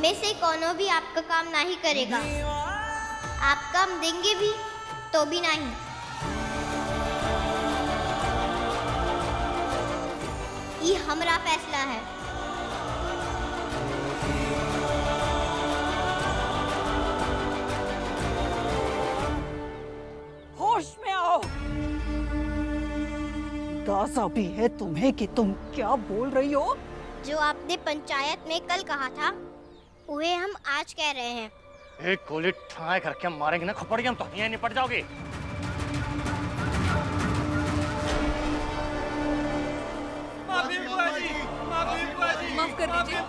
में से कोनो भी आपका काम नहीं करेगा। आप काम देंगे भी तो भी नहीं। ये हमारा फैसला है। होश में आओ। दासा भी है तुम्हें कि तुम क्या बोल रही हो? जो आपने पंचायत में कल कहा था वही हम आज कह रहे हैं। एक गोली ठाए करके हम मारेंगे ना खपड़ियां, तो यहीं निपट जाओगे। माफ कर दीजिए,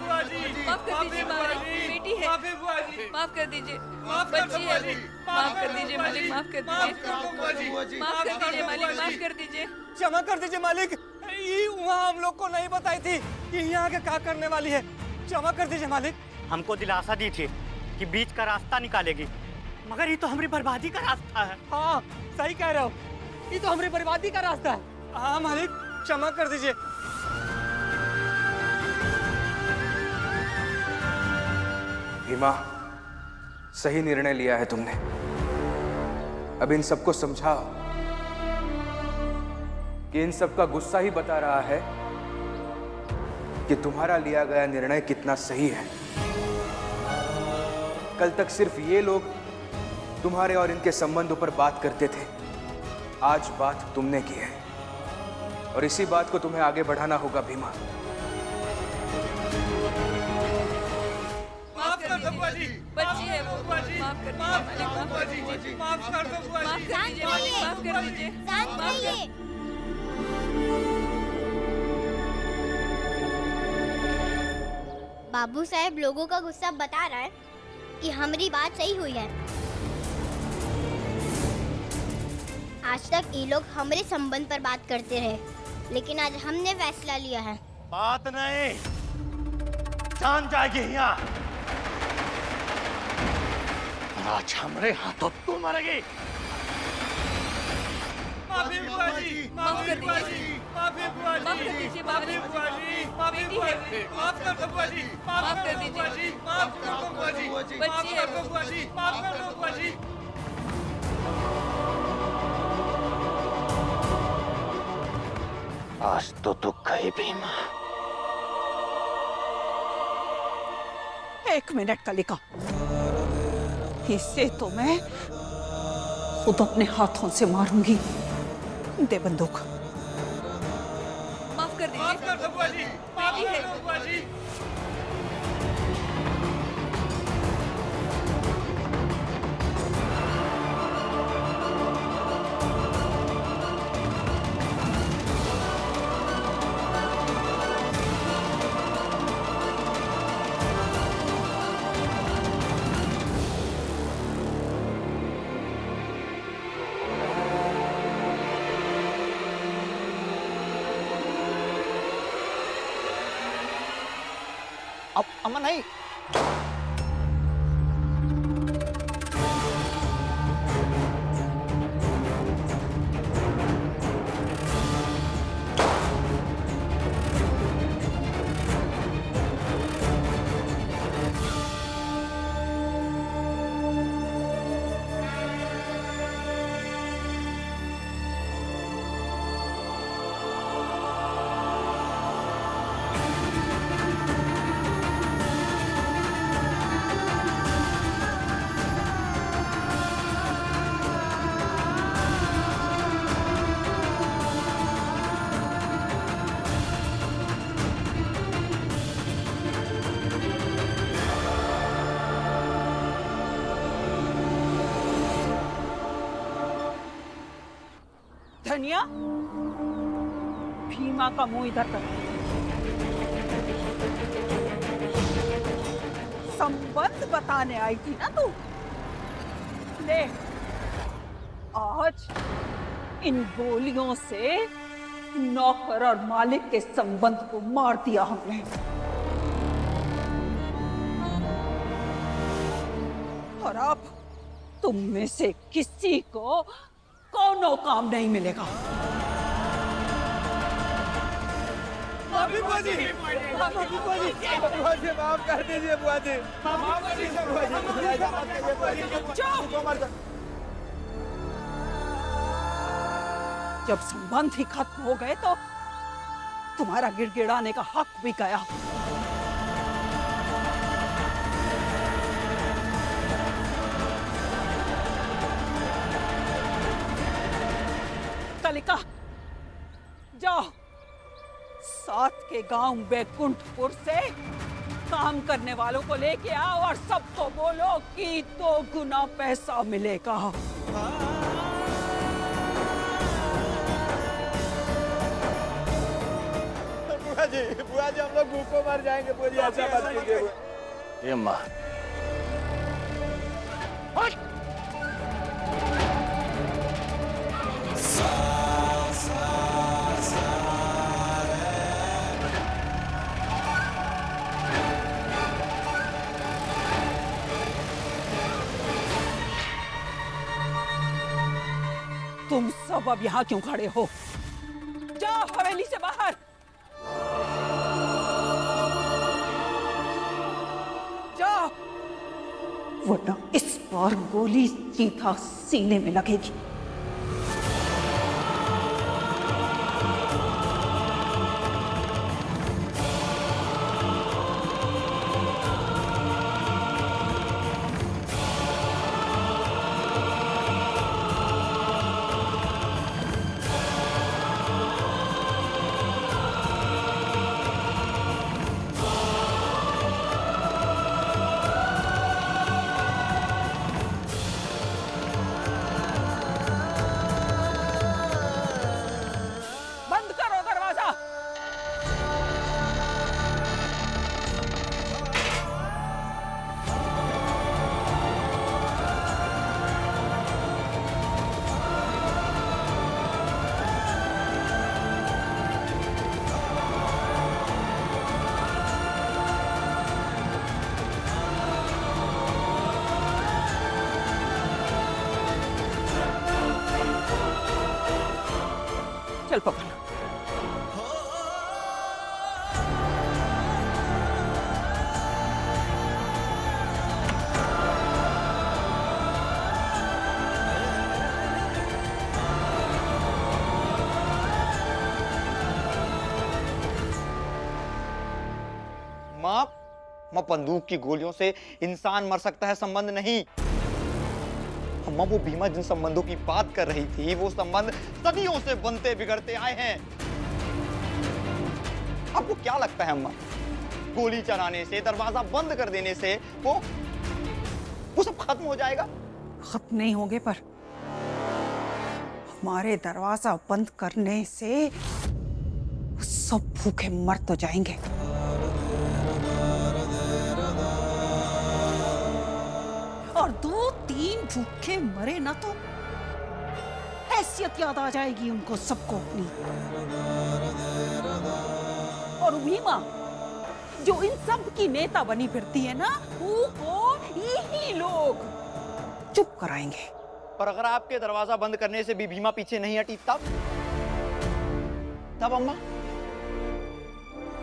माफ कर दीजिए मालिक, बेटी है, माफ कर दीजिए, बच्ची है, माफ कर दीजिए मालिक, माफ कर दीजिए, माफ कर दीजिए मालिक, माफ कर दीजिए, क्षमा कर दीजिए मालिक। ये वहाँ हम लोग को नहीं बताई थी कि यहाँ के क्या करने वाली है। क्षमा कर दीजिए मालिक। हमको दिलासा दी थी कि बीच का रास्ता निकालेगी, मगर ये तो हमारी बर्बादी का रास्ता है। हाँ सही कह रहे हो, ये तो हमारी बर्बादी का रास्ता है। हाँ मालिक क्षमा कर दीजिए। भीमा, सही निर्णय लिया है तुमने। अब इन सबको समझाओ कि इन सबका गुस्सा ही बता रहा है कि तुम्हारा लिया गया निर्णय कितना सही है। कल तक सिर्फ ये लोग तुम्हारे और इनके संबंधों पर बात करते थे, आज बात तुमने की है और इसी बात को तुम्हें आगे बढ़ाना होगा भीमा। बच्ची है वो, माफ कर दीजिए मालिक, माफ कर दीजिए, माफ कर दीजिए मालिक, माफ कर दीजिए, शांत रहिए। बाबू साहब लोगों का गुस्सा बता रहा है कि हमारी बात सही हुई है। आज तक ये लोग हमारे संबंध पर बात करते रहे, लेकिन आज हमने फैसला लिया है। बात नहीं, जान जाएगी यहाँ। आज हमारे हाथों तू मरेगी। माफ कर दीजिए, माफ कर दीजिए मालिक, बेटी है, माफ कर दीजिए, बच्ची है वो, आज तो तू गई भीमा। एक मिनट कलिका, इसे तो मैं खुद अपने हाथों से मारूंगी। दे बंदूक। माफ कर दीजिए, बेटी है, अब अमन नहीं। धनिया, भीमा का मुंह इधर कर। संबंध बताने आई थी ना तू? ले, आज इन गोलियों से नौकर और मालिक के संबंध को मार दिया हमने। और अब तुम में से किसी को कोनो काम नहीं मिलेगा। माफी बुआ जी, माफी बुआ जी, बुआ जी माफ कर दीजिए बुआ जी, माफ कर दीजिए बुआ जी। जब संबंध ही खत्म हो गए तो तुम्हारा गिड़गिड़ाने का हक भी गया। कलिका, जाओ साथ के गांव बैकुंठपुर से काम करने वालों को लेके आओ और सबको बोलो कि 2 गुना पैसा मिलेगा। बुआ जी हम लोग भूखों मर जाएंगे। बुआ जी ऐसा मत कीजिए। ये अम्मा तुम सब अब यहाँ क्यों खड़े हो? जाओ हवेली से बाहर। जाओ, वरना इस बार गोली सीधा सीने में लगेगी। बंद करो दरवाजा। चल पकड़। माँ बंदूक की गोलियों से इंसान मर सकता है, संबंध नहीं। अम्मा वो भीमा जिन संबंधों की बात कर रही थी वो संबंध सदियों से बनते बिगड़ते आए हैं। आपको क्या लगता है अम्मा, गोली चलाने से, दरवाजा बंद कर देने से वो सब खत्म हो जाएगा? खत्म नहीं होंगे, पर हमारे दरवाजा बंद करने से सब भूखे मर तो जाएंगे। और 2-3 भूखे मरे ना तो हैसियत याद आ जाएगी उनको सबको अपनी। और भीमा जो इन सब की नेता बनी फिरती है ना, वो यही लोग चुप कराएंगे। पर अगर आपके दरवाजा बंद करने से भी भीमा पीछे नहीं हटी तब अम्मा,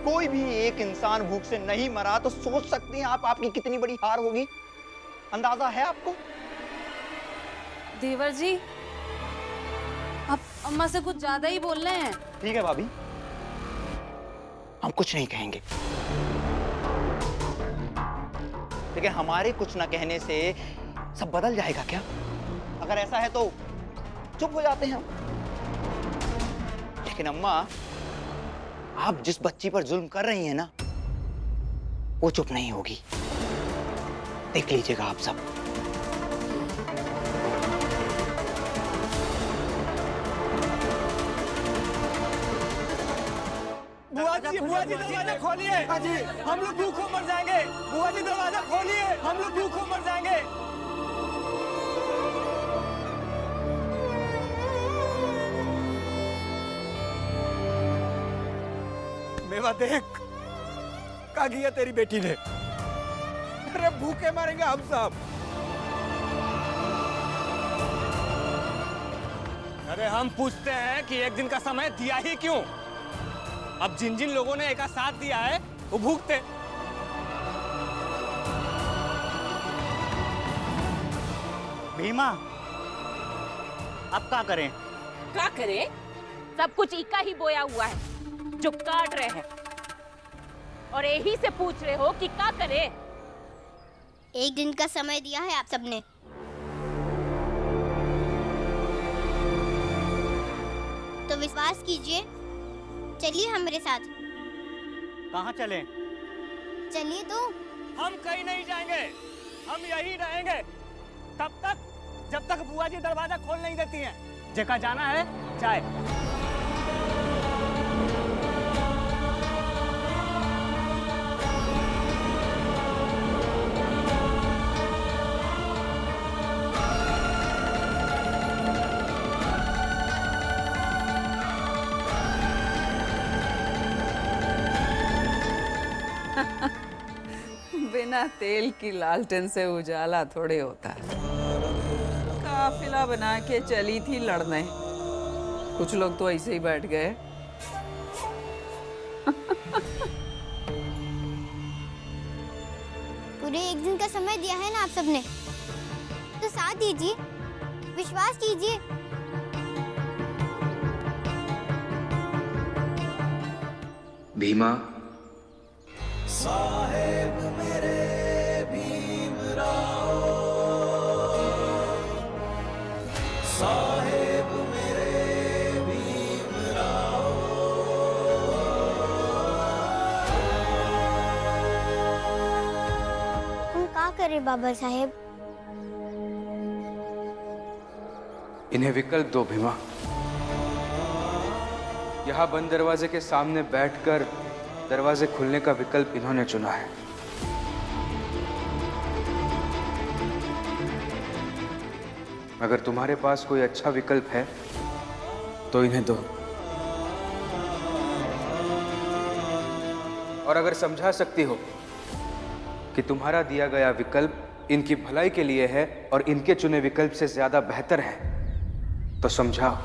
कोई भी एक इंसान भूख से नहीं मरा तो सोच सकती हैं आप आपकी कितनी बड़ी हार होगी। अंदाजा है आपको? देवर जी, आप अम्मा से कुछ ज्यादा ही बोल रहे हैं। ठीक है भाभी, हम कुछ नहीं कहेंगे, लेकिन हमारे कुछ न कहने से सब बदल जाएगा क्या? अगर ऐसा है तो चुप हो जाते हैं हम। लेकिन अम्मा, आप जिस बच्ची पर जुल्म कर रही हैं ना, वो चुप नहीं होगी। देख लीजिएगा आप सब। बुआ जी दरवाजा खोलिए। हम लोग भूखों मर जाएंगे। बुआ जी दरवाजा खोलिए, हम लोग भूखों मर जाएंगे। मेवा देख, क्या किया तेरी बेटी ने। अरे भूखे मरेंगे हम सब। अरे हम पूछते हैं कि एक दिन का समय दिया ही क्यों? अब जिन जिन लोगों ने एक साथ दिया है वो भुगते। भीमा, अब क्या करें? क्या करे? सब कुछ इका ही बोया हुआ है जो काट रहे हैं, और यही से पूछ रहे हो कि क्या करे? एक दिन का समय दिया है आप सबने। तो विश्वास कीजिए, चलिए हमारे साथ। कहाँ चलें? चलिए तो। हम कहीं नहीं जाएंगे, हम यही रहेंगे तब तक जब तक बुआ जी दरवाजा खोल नहीं देती हैं। जगह जाना है चाय। बिना तेल की लालटेन से उजाला थोड़े होता है। काफिला बना के चली थी लड़ने, कुछ लोग तो ऐसे ही बैठ गए। पूरे एक दिन का समय दिया है ना आप सबने, तो साथ दीजिए, विश्वास कीजिए। भीमा, हम क्या करें बाबा साहेब? इन्हें विकल्प दो भीमा। यहाँ बंद दरवाजे के सामने बैठकर दरवाजे खुलने का विकल्प इन्होंने चुना है। अगर तुम्हारे पास कोई अच्छा विकल्प है तो इन्हें दो, और अगर समझा सकती हो कि तुम्हारा दिया गया विकल्प इनकी भलाई के लिए है और इनके चुने विकल्प से ज्यादा बेहतर है, तो समझाओ।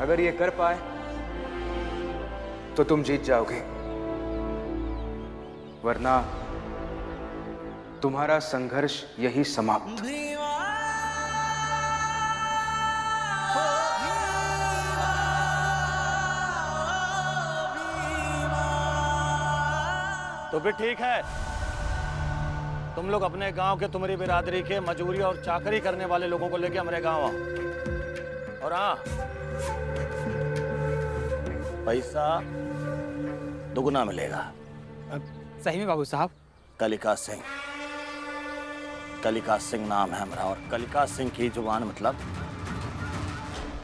अगर ये कर पाए तो तुम जीत जाओगे, वरना तुम्हारा संघर्ष यही समाप्त। तो फिर ठीक है, तुम लोग अपने गांव के तुम्हारी बिरादरी के मजूरी और चाकरी करने वाले लोगों को लेके हमारे गांव आओ। और हाँ, पैसा दुगुना मिलेगा। सही में बाबू साहब? कलिका सिंह, कलिका सिंह नाम है हमारा, और कलिका सिंह की जुबान मतलब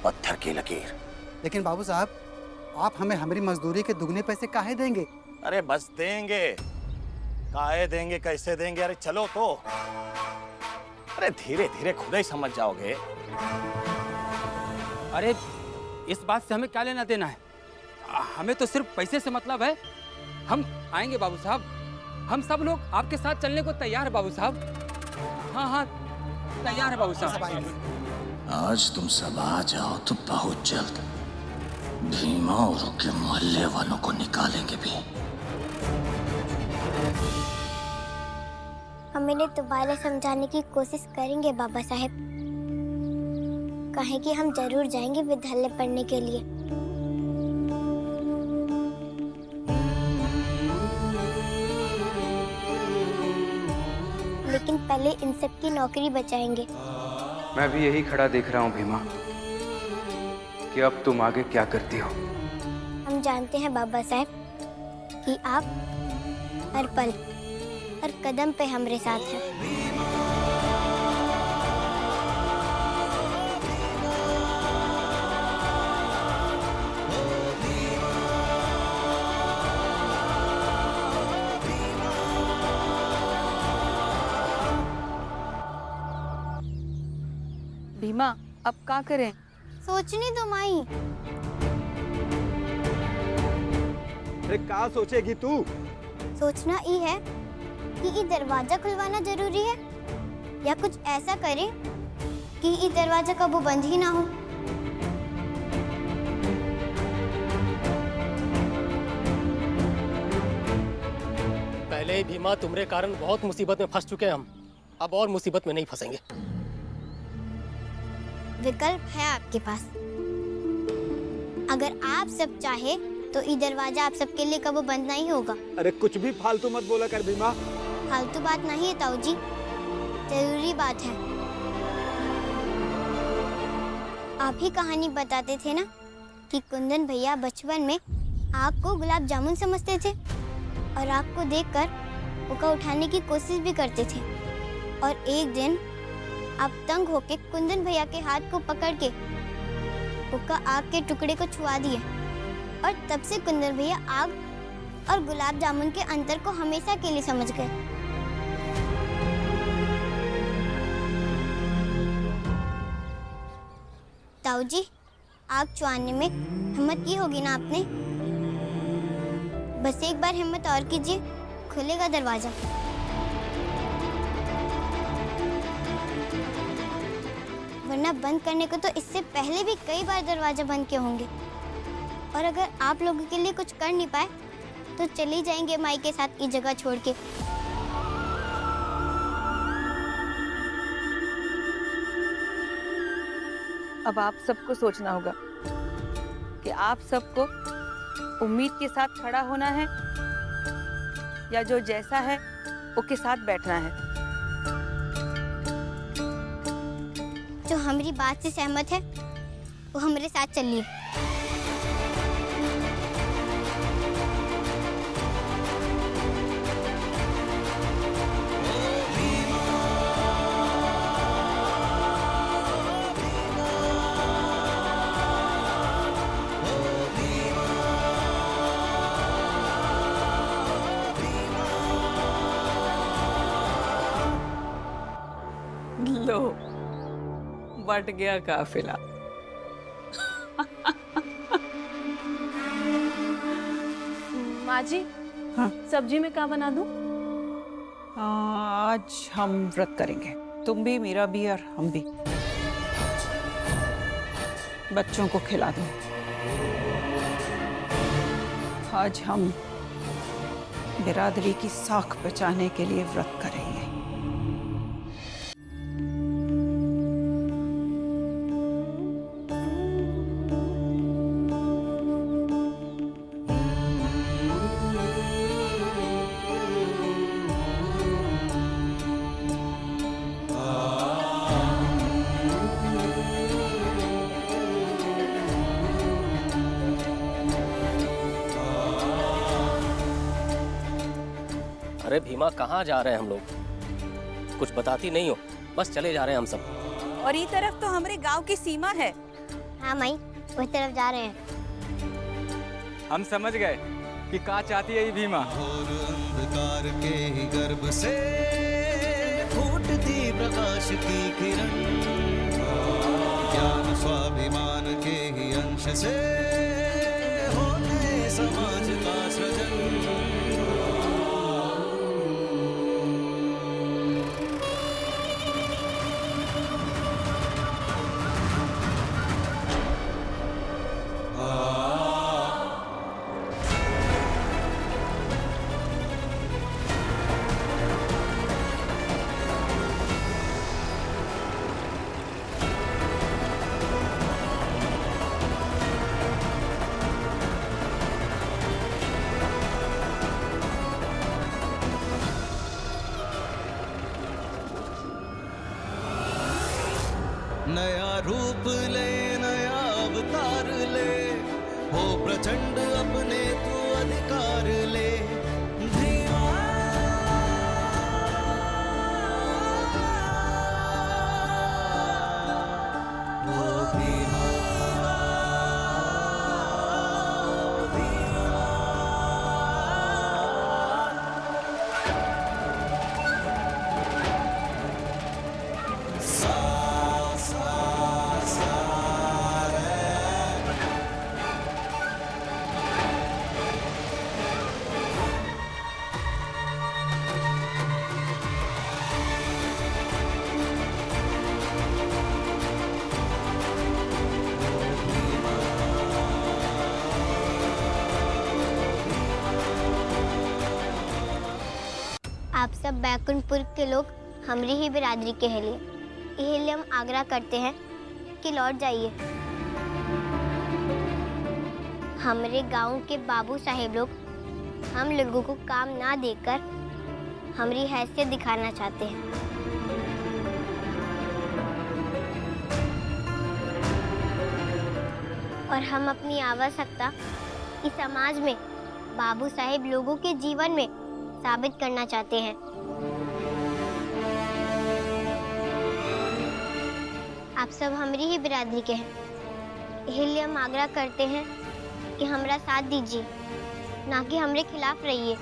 पत्थर की लकीर। लेकिन बाबू साहब, आप हमें हमारी मजदूरी के दुगने पैसे काहे देंगे? अरे बस देंगे, काहे देंगे, कैसे देंगे? अरे चलो तो, अरे धीरे धीरे खुद ही समझ जाओगे। अरे इस बात से हमें क्या लेना देना है? हमें तो सिर्फ पैसे से मतलब है। हम आएंगे बाबू साहब, हम सब लोग आपके साथ चलने को तैयार है बाबू साहब। हाँ हाँ तैयार है बाबू साहब। आज तुम सब आ जाओ तो बहुत जल्द भीमा और उसके मोहल्ले वालों को निकालेंगे भी। हम इन्हें दोबारा समझाने की कोशिश करेंगे बाबा साहेब। कहें कि हम जरूर जाएंगे विद्यालय पढ़ने के लिए। लेकिन पहले इन सब की नौकरी बचाएंगे। मैं भी यही खड़ा देख रहा हूँ भीमा, कि अब तुम आगे क्या करती हो। हम जानते हैं बाबा साहब कि आप हर पल हर कदम पे हमारे साथ हैं। भीमा, अब क्या करें? सोचने दो माई। अरे क्या सोचेगी तू? सोचना ही है कि ये दरवाजा खुलवाना जरूरी है, या कुछ ऐसा करें कि ये दरवाजा कबो बंद ही ना हो। भाई भीमा, तुम्हारे कारण बहुत मुसीबत में फंस चुके हैं हम। अब और मुसीबत में नहीं फंसेंगे। विकल्प है आपके पास। अगर आप सब चाहे तो ये दरवाजा आप सबके लिए कबो बंद नहीं होगा। अरे कुछ भी फालतू मत बोला कर भीमा। फालतू बात नहीं है ताऊ जी, जरूरी बात है। आप ही कहानी बताते थे ना कि कुंदन भैया बचपन में आग को गुलाब जामुन समझते थे और आग को देखकर उका उठाने की कोशिश भी करते थे। और एक दिन आप तंग होके कुंदन भैया के हाथ को पकड़ के उका आग के टुकड़े को छुआ दिए और तब से कुंदन भैया आग और गुलाब जामुन के अंतर को हमेशा के लिए समझ गए। ताऊ जी, आग छुआने में हिम्मत की होगी ना आपने? बस एक बार हिम्मत और कीजिए, खुलेगा दरवाजा। वरना बंद करने को तो इससे पहले भी कई बार दरवाजा बंद किए होंगे। और अगर आप लोगों के लिए कुछ कर नहीं पाए तो चले जाएंगे माई के साथ ये जगह छोड़ के। अब आप सबको सोचना होगा कि आप सबको उम्मीद के साथ खड़ा होना है या जो जैसा है उसके साथ बैठना है। जो हमारी बात से सहमत है वो हमारे साथ चलिए। लो, बट गया काफिला। माँ जी, हाँ? सब्जी में क्या बना दूं? आज हम व्रत करेंगे, तुम भी, मीरा भी और हम भी। बच्चों को खिला दो। आज हम बिरादरी की साख बचाने के लिए व्रत करेंगे। अरे भीमा, कहाँ जा रहे हैं हम लोग? कुछ बताती नहीं हो, बस चले जा रहे हैं हम सब। और ये तरफ तो हमारे गांव की सीमा है। हाँ माई, उस तरफ जा रहे हैं। हम समझ गए कि क्या चाहती है ये भीमा। अंधकार के ही गर्भ से फूटती प्रकाश की किरण, ज्ञान स्वाभिमान के ही अंश से होने समाज का सृजन। नया रूप ले, नया अवतार ले, हो प्रचंड अपने तू अधिकार ले। धीमा हो भीमा, सब बैकुंठपुर के लोग हमारी ही बिरादरी के हैं लिए, यही हम आग्रह करते हैं कि लौट जाइए। हमारे गांव के बाबू साहेब लोग हम लोगों को काम ना देकर हमारी हैसियत दिखाना चाहते हैं। और हम अपनी आवश्यकता इस समाज में बाबू साहेब लोगों के जीवन में साबित करना चाहते हैं। आप सब हमारी ही बिरादरी के हैं, इसलिए हम आग्रह करते हैं कि हमारा साथ दीजिए, ना कि हमारे खिलाफ रहिए।